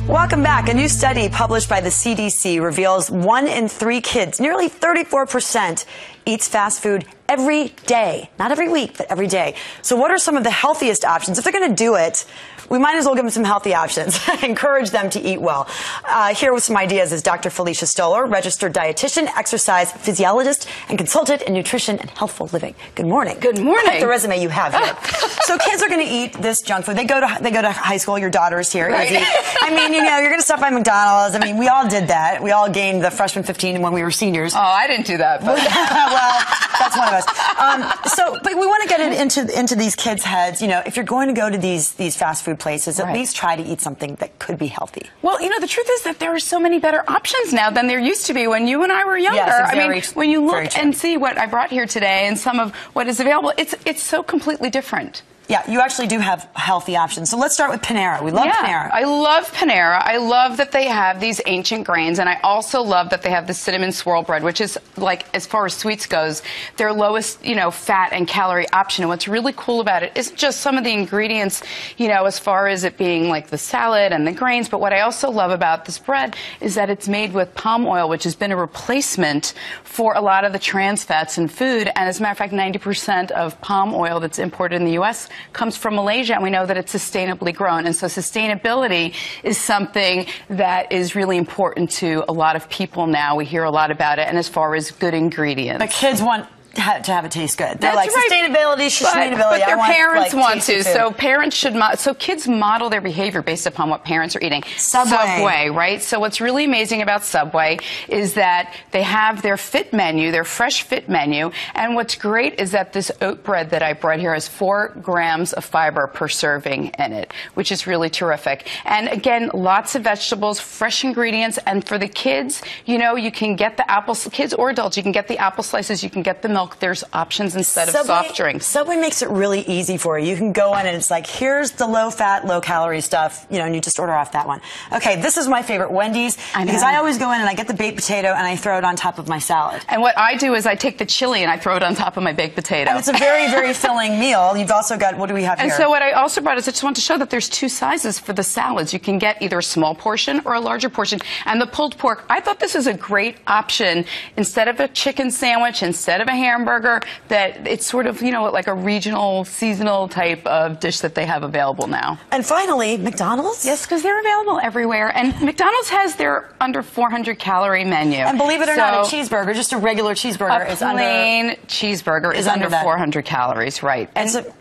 Welcome back. A new study published by the CDC reveals 1 in 3 kids, nearly 34%, eats fast food every day. Not every week, but every day. So what are some of the healthiest options? If they're going to do it, we might as well give them some healthy options. Encourage them to eat well. Here with some ideas is Dr. Felicia Stoller, registered dietitian, exercise physiologist, and consultant in nutrition and healthful living. Good morning. Good morning. Quite the resume you have here. So kids are going to eat this junk food. They go to high school. Your daughter's here. Right. I mean, you know, you're going to stop by McDonald's. I mean, we all did that. We all gained the freshman 15 when we were seniors. Oh, I didn't do that. But. Well, that's one of us. But we want to get it into these kids' heads. You know, if you're going to go to these fast food places, at least try to eat something that could be healthy. Well, you know, the truth is that there are so many better options now than there used to be when you and I were younger. Yes, I mean, when you look and see what I brought here today and some of what is available, it's so completely different. Yeah, you actually do have healthy options. So let's start with Panera. We love Panera. I love Panera. I love that they have these ancient grains, and I also love that they have the cinnamon swirl bread, which is, like, as far as sweets goes, their lowest, you know, fat and calorie option. And what's really cool about it isn't just some of the ingredients, you know, as far as it being like the salad and the grains, but what I also love about this bread is that it's made with palm oil, which has been a replacement for a lot of the trans fats in food. And as a matter of fact, 90% of palm oil that's imported in the U.S. comes from Malaysia, and we know that it's sustainably grown. And so sustainability is something that is really important to a lot of people now. We hear a lot about it, and as far as good ingredients. The kids want to have it taste good. They're like, sustainability, sustainability. But their parents want to. So parents should, so kids model their behavior based upon what parents are eating. Subway, right? So what's really amazing about Subway is that they have their fit menu, their fresh fit menu. And what's great is that this oat bread that I brought here has 4 grams of fiber per serving in it, which is really terrific. And again, lots of vegetables, fresh ingredients. And for the kids, you know, you can get the apples, kids or adults, you can get the apple slices, you can get the milk. There's options instead of soft drinks. Subway makes it really easy for you. You can go in and it's like, here's the low-fat, low-calorie stuff, you know, and you just order off that one. Okay, this is my favorite, Wendy's, because I always go in and I get the baked potato and I throw it on top of my salad. And what I do is I take the chili and I throw it on top of my baked potato. And it's a very, very filling meal. You've also got, what do we have here? And so what I also brought is I just want to show that there's 2 sizes for the salads. You can get either a small portion or a larger portion. And the pulled pork, I thought this was a great option. Instead of a chicken sandwich, instead of a hamburger, that it's sort of, you know, like a regional, seasonal type of dish that they have available now. And finally, McDonald's? Yes, because they're available everywhere. And McDonald's has their under 400 calorie menu. And believe it or not, a cheeseburger, just a regular cheeseburger, is under... A plain cheeseburger is under 400 calories, right. And so,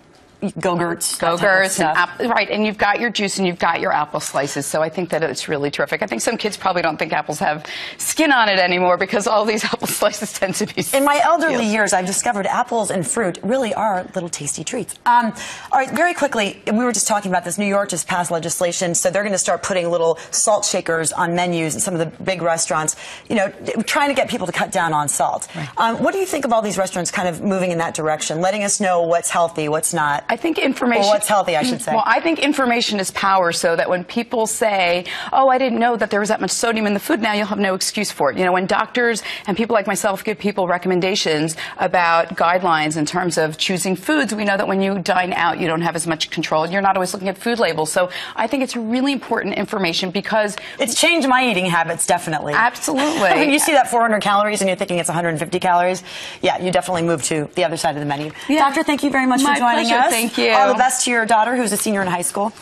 Go-Gurts, and right, and you've got your juice and you've got your apple slices, so I think that it's really terrific. I think some kids probably don't think apples have skin on it anymore because all these apple slices tend to be... In my elderly years, I've discovered apples and fruit really are little tasty treats. All right, very quickly, we were just talking about this. New York just passed legislation, so they're going to start putting little salt shakers on menus in some of the big restaurants, you know, trying to get people to cut down on salt. Right. What do you think of all these restaurants kind of moving in that direction, letting us know what's healthy, what's not? I think information... Or what's healthy, I should say. Well, I think information is power, so that when people say, oh, I didn't know that there was that much sodium in the food, now you'll have no excuse for it. You know, when doctors and people like myself give people recommendations about guidelines in terms of choosing foods, we know that when you dine out, you don't have as much control. You're not always looking at food labels. So I think it's really important information because... It's changed my eating habits, definitely. Absolutely. When you see that 400 calories and you're thinking it's 150 calories, yeah, you definitely move to the other side of the menu. Yeah. Doctor, thank you very much for joining us. Thank you. All the best to your daughter, who's a senior in high school.